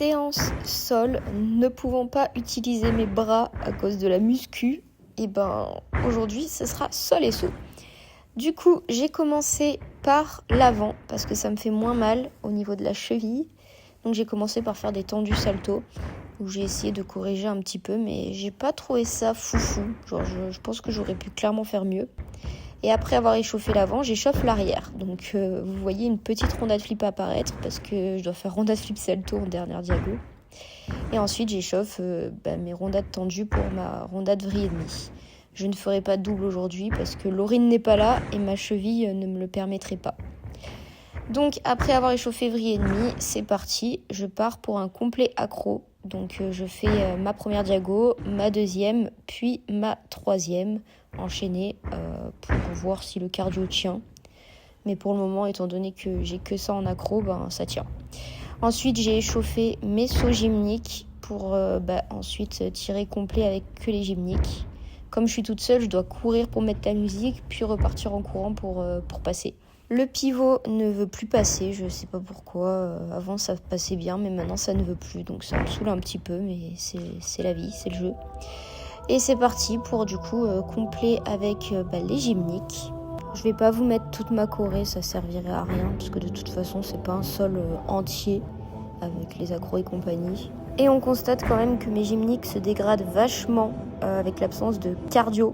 Séance sol, ne pouvant pas utiliser mes bras à cause de la muscu, et aujourd'hui ce sera sol et saut. Du coup, j'ai commencé par l'avant parce que ça me fait moins mal au niveau de la cheville. Donc j'ai commencé par faire des tendus salto où j'ai essayé de corriger un petit peu, mais j'ai pas trouvé ça foufou. Je pense que j'aurais pu clairement faire mieux. Et après avoir échauffé l'avant, j'échauffe l'arrière. Donc vous voyez une petite rondade flip apparaître parce que je dois faire rondade flip salto en dernière diago. Et ensuite j'échauffe mes rondades tendues pour ma rondade vrille et demi. Je ne ferai pas de double aujourd'hui parce que Laurine n'est pas là et ma cheville ne me le permettrait pas. Donc après avoir échauffé vrille et demi, c'est parti. Je pars pour un complet accro. Donc je fais ma première diago, ma deuxième, puis ma troisième, enchaînée pour voir si le cardio tient. Mais pour le moment, étant donné que j'ai que ça en accro, ça tient. Ensuite, j'ai échauffé mes sauts gymniques pour ensuite tirer complet avec que les gymniques. Comme je suis toute seule, je dois courir pour mettre la musique, puis repartir en courant pour passer. Le pivot ne veut plus passer, je sais pas pourquoi. Avant ça passait bien, mais maintenant ça ne veut plus. Donc ça me saoule un petit peu, mais c'est la vie, c'est le jeu. Et c'est parti pour du coup complet avec les gymniques. Je vais pas vous mettre toute ma choré, ça servirait à rien, parce que de toute façon c'est pas un sol entier avec les accros et compagnie. Et on constate quand même que mes gymniques se dégradent vachement avec l'absence de cardio.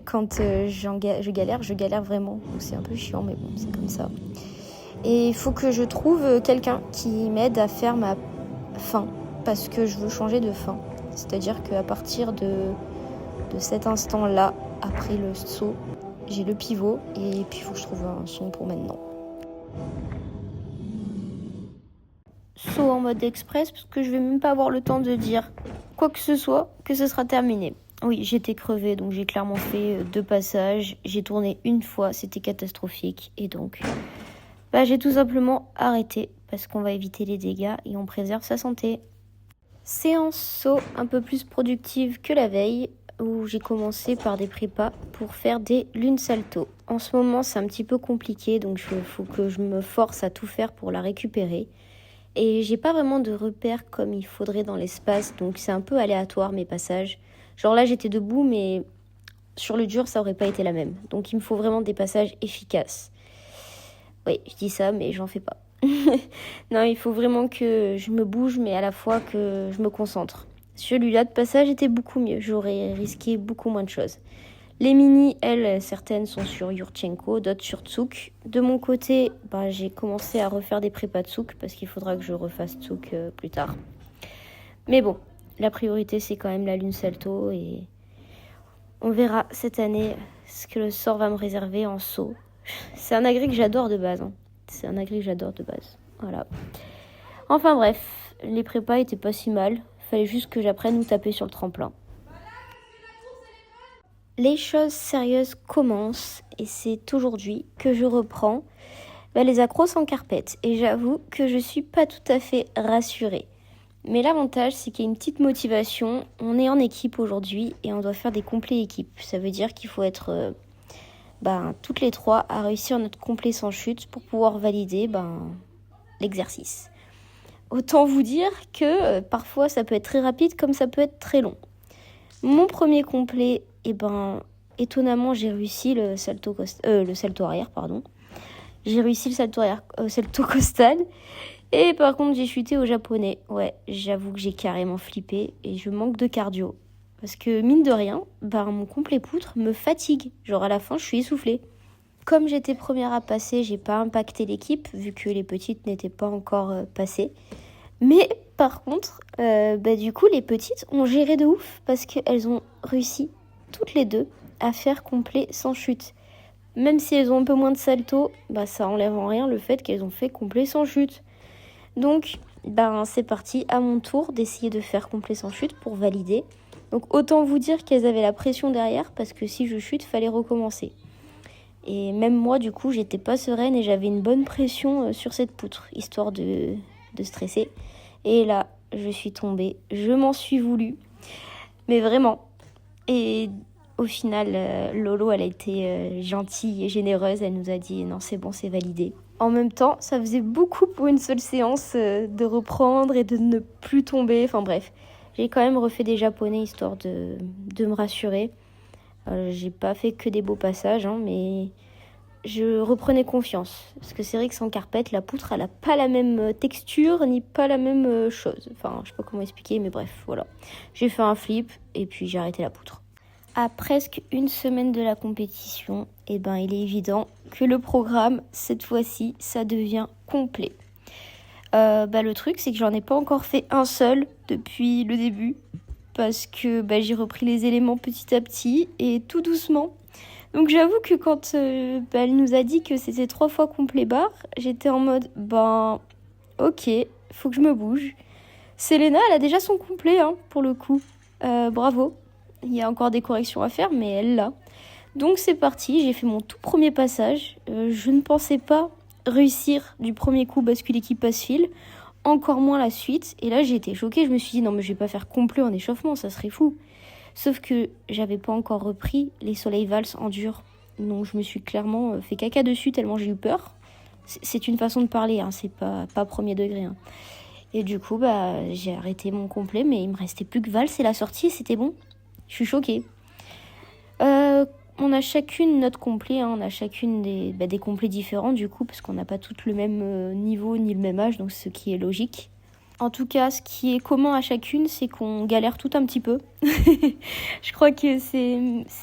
Quand je galère vraiment. Donc c'est un peu chiant, mais bon, c'est comme ça. Et il faut que je trouve quelqu'un qui m'aide à faire ma fin, parce que je veux changer de fin. C'est-à-dire qu'à partir de cet instant-là, après le saut, j'ai le pivot, et puis il faut que je trouve un son pour maintenant. Saut en mode express parce que je vais même pas avoir le temps de dire quoi que ce soit que ce sera terminé. Oui, j'étais crevée, donc j'ai clairement fait 2 passages. J'ai tourné une fois, c'était catastrophique. Et donc, j'ai tout simplement arrêté parce qu'on va éviter les dégâts et on préserve sa santé. Séance saut un peu plus productive que la veille où j'ai commencé par des prépas pour faire des lunes salto. En ce moment, c'est un petit peu compliqué, donc il faut que je me force à tout faire pour la récupérer. Et j'ai pas vraiment de repères comme il faudrait dans l'espace, donc c'est un peu aléatoire mes passages. Genre là j'étais debout, mais sur le dur ça aurait pas été la même. Donc il me faut vraiment des passages efficaces. Oui, je dis ça, mais j'en fais pas. Non, il faut vraiment que je me bouge, mais à la fois que je me concentre. Celui-là de passage était beaucoup mieux, j'aurais risqué beaucoup moins de choses. Les mini, elles, certaines sont sur Yurchenko, d'autres sur Tsouk. De mon côté, j'ai commencé à refaire des prépas de Tsouk parce qu'il faudra que je refasse Tsouk plus tard. Mais bon, la priorité c'est quand même la lune salto et on verra cette année ce que le sort va me réserver en saut. C'est un agrès que j'adore de base. Voilà. Enfin bref, les prépas étaient pas si mal. Fallait juste que j'apprenne où taper sur le tremplin. Les choses sérieuses commencent et c'est aujourd'hui que je reprends les accros sans carpette. Et j'avoue que je suis pas tout à fait rassurée. Mais l'avantage, c'est qu'il y a une petite motivation. On est en équipe aujourd'hui et on doit faire des complets équipes. Ça veut dire qu'il faut être toutes les 3 à réussir notre complet sans chute pour pouvoir valider l'exercice. Autant vous dire que parfois ça peut être très rapide comme ça peut être très long. Mon premier complet, étonnamment, j'ai réussi le salto arrière, pardon. J'ai réussi le salto costal. Et par contre, j'ai chuté au japonais. Ouais, j'avoue que j'ai carrément flippé et je manque de cardio. Parce que mine de rien, mon complet poutre me fatigue. Genre à la fin, je suis essoufflée. Comme j'étais première à passer, j'ai pas impacté l'équipe vu que les petites n'étaient pas encore passées. Mais par contre, du coup, les petites ont géré de ouf parce qu'elles ont réussi toutes les 2 à faire complet sans chute. Même si elles ont un peu moins de salto, ça enlève en rien le fait qu'elles ont fait complet sans chute. Donc, c'est parti à mon tour d'essayer de faire complet sans chute pour valider. Donc, autant vous dire qu'elles avaient la pression derrière parce que si je chute, fallait recommencer. Et même moi, du coup, j'étais pas sereine et j'avais une bonne pression sur cette poutre, histoire de stresser. Et là, je suis tombée. Je m'en suis voulu. Mais vraiment. Et Au final, Lolo, elle a été gentille et généreuse. Elle nous a dit non, c'est bon, c'est validé. En même temps, ça faisait beaucoup pour une seule séance de reprendre et de ne plus tomber. Enfin bref, j'ai quand même refait des japonais histoire de me rassurer. J'ai pas fait que des beaux passages, hein, mais je reprenais confiance. Parce que c'est vrai que sans carpette, la poutre, elle a pas la même texture, ni pas la même chose. Enfin, je sais pas comment expliquer, mais bref, voilà. J'ai fait un flip et puis j'ai arrêté la poutre. À presque une semaine de la compétition, il est évident que le programme, cette fois-ci, ça devient complet. Le truc, c'est que j'en ai pas encore fait un seul depuis le début, parce que j'ai repris les éléments petit à petit et tout doucement. Donc j'avoue que quand elle nous a dit que c'était 3 fois complet barre, j'étais en mode, ok, faut que je me bouge. Selena, elle a déjà son complet, hein, pour le coup. Bravo. Il y a encore des corrections à faire, mais elle l'a. Donc c'est parti, j'ai fait mon tout premier passage. Je ne pensais pas réussir du premier coup basculer qui passe-fil, encore moins la suite. Et là j'ai été choquée, je me suis dit non mais je vais pas faire complet en échauffement, ça serait fou. Sauf que j'avais pas encore repris les soleils valses en dur. Donc je me suis clairement fait caca dessus tellement j'ai eu peur. C'est une façon de parler, hein, c'est pas premier degré. Hein. Et du coup j'ai arrêté mon complet, mais il me restait plus que valse et la sortie et c'était bon. Je suis choquée. On a chacune notre complet, hein, on a chacune des complets différents du coup, parce qu'on n'a pas toutes le même niveau ni le même âge, donc ce qui est logique. En tout cas, ce qui est commun à chacune, c'est qu'on galère tout un petit peu. Je crois que c'est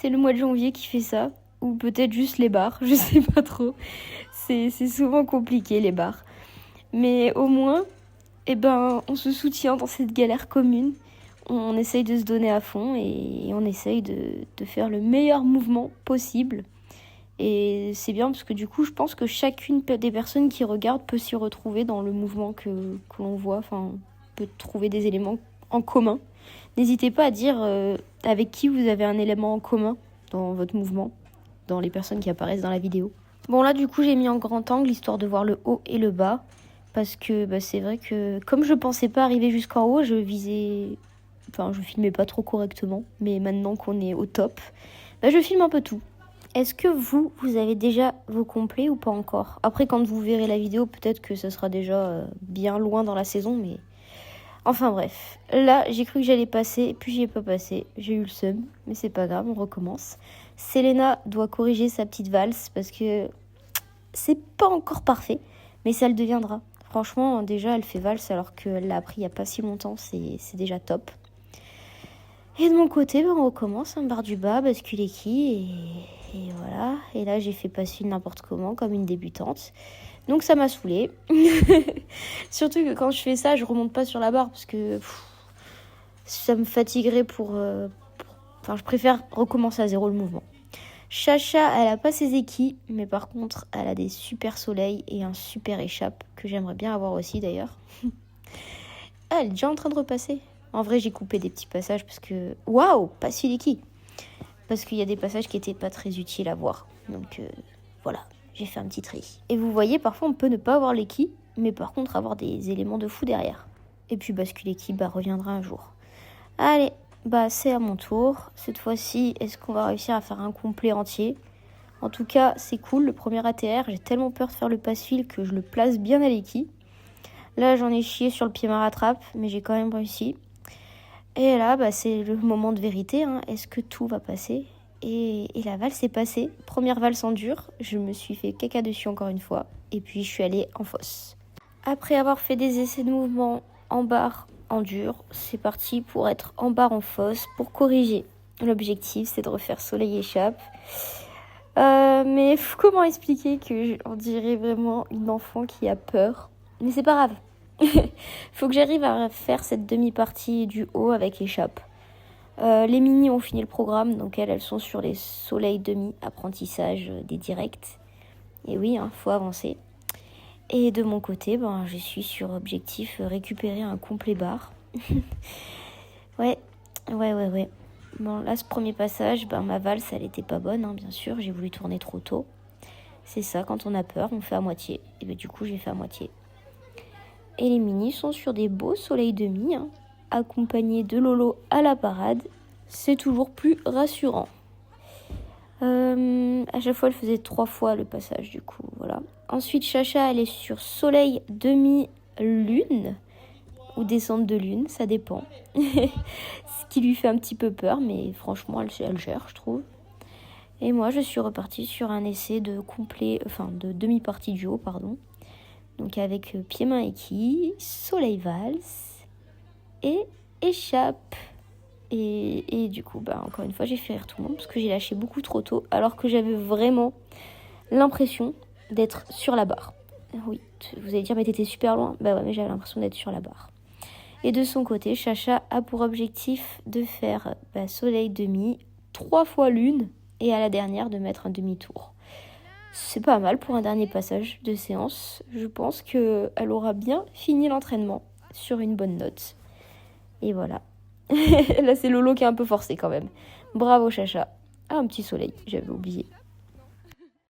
le mois de janvier qui fait ça, ou peut-être juste les barres, je sais pas trop. C'est souvent compliqué les barres. Mais au moins, on se soutient dans cette galère commune. On essaye de se donner à fond et on essaye de faire le meilleur mouvement possible. Et c'est bien parce que du coup, je pense que chacune des personnes qui regardent peut s'y retrouver dans le mouvement que l'on voit. Enfin, peut trouver des éléments en commun. N'hésitez pas à dire avec qui vous avez un élément en commun dans votre mouvement, dans les personnes qui apparaissent dans la vidéo. Bon là, du coup, j'ai mis en grand angle histoire de voir le haut et le bas. Parce que c'est vrai que comme je pensais pas arriver jusqu'en haut, je filmais pas trop correctement. Mais maintenant qu'on est au top, je filme un peu tout. Est-ce que vous avez déjà vos complets ou pas encore? Après, quand vous verrez la vidéo, peut-être que ça sera déjà bien loin dans la saison, mais... Enfin bref, là, j'ai cru que j'allais passer, puis j'y ai pas passé. J'ai eu le seum, mais c'est pas grave, on recommence. Selena doit corriger sa petite valse, parce que c'est pas encore parfait, mais ça le deviendra. Franchement, déjà, elle fait valse alors qu'elle l'a appris il y a pas si longtemps, c'est déjà top. Et de mon côté, on recommence, un barre du bas, basculer qui, et voilà. Et là, j'ai fait passer n'importe comment, comme une débutante. Donc ça m'a saoulée. Surtout que quand je fais ça, je remonte pas sur la barre, parce que ça me fatiguerait je préfère recommencer à zéro le mouvement. Chacha, elle a pas ses équilles, mais par contre, elle a des super soleils et un super échappe, que j'aimerais bien avoir aussi d'ailleurs. Elle est déjà en train de repasser. En vrai, j'ai coupé des petits passages parce que... Waouh, pas Siliki. Parce qu'il y a des passages qui étaient pas très utiles à voir. Donc voilà, j'ai fait un petit tri. Et vous voyez, parfois on peut ne pas avoir les quilles, mais par contre avoir des éléments de fou derrière. Et puis basculer qui reviendra un jour. Allez, c'est à mon tour. Cette fois-ci, est-ce qu'on va réussir à faire un complet entier? En tout cas, c'est cool, le premier ATR. J'ai tellement peur de faire le passe-fil que je le place bien à l'équille. Là, j'en ai chié sur le pied marattrape, mais j'ai quand même réussi. Et là, c'est le moment de vérité. Hein. Est-ce que tout va passer? Et la valse est passée. Première valse en dur. Je me suis fait caca dessus encore une fois. Et puis, je suis allée en fosse. Après avoir fait des essais de mouvement en barre, en dur, c'est parti pour être en barre, en fosse, pour corriger. L'objectif, c'est de refaire soleil échappe. Mais comment expliquer que on dirait vraiment une enfant qui a peur? Mais c'est pas grave. Faut que j'arrive à faire cette demi-partie du haut avec échappe. Les mini ont fini le programme, donc elles sont sur les soleils demi apprentissage des directs. Et oui, faut avancer. Et de mon côté, je suis sur objectif récupérer un complet barre. Ouais. Bon, là, ce premier passage, ma valse, elle était pas bonne, hein, bien sûr. J'ai voulu tourner trop tôt. C'est ça, quand on a peur, on fait à moitié. Et du coup, j'ai fait à moitié. Et les minis sont sur des beaux soleils demi, accompagnés de Lolo à la parade. C'est toujours plus rassurant. À chaque fois, elle faisait 3 fois le passage, du coup, voilà. Ensuite, Chacha, elle est sur soleil demi-lune, ou descente de lune, ça dépend. Ce qui lui fait un petit peu peur, mais franchement, elle gère, je trouve. Et moi, je suis repartie sur un essai de demi-partie duo, pardon. Donc avec pied, main, équille, soleil valse et échappe. Et du coup, encore une fois, j'ai fait rire tout le monde parce que j'ai lâché beaucoup trop tôt, alors que j'avais vraiment l'impression d'être sur la barre. Oui, vous allez dire, mais t'étais super loin. Bah ouais, mais j'avais l'impression d'être sur la barre. Et de son côté, Chacha a pour objectif de faire soleil demi, 3 fois lune, et à la dernière de mettre un demi-tour. C'est pas mal pour un dernier passage de séance. Je pense qu'elle aura bien fini l'entraînement sur une bonne note. Et voilà. Là, c'est Lolo qui est un peu forcé quand même. Bravo Chacha. Ah, un petit soleil, j'avais oublié.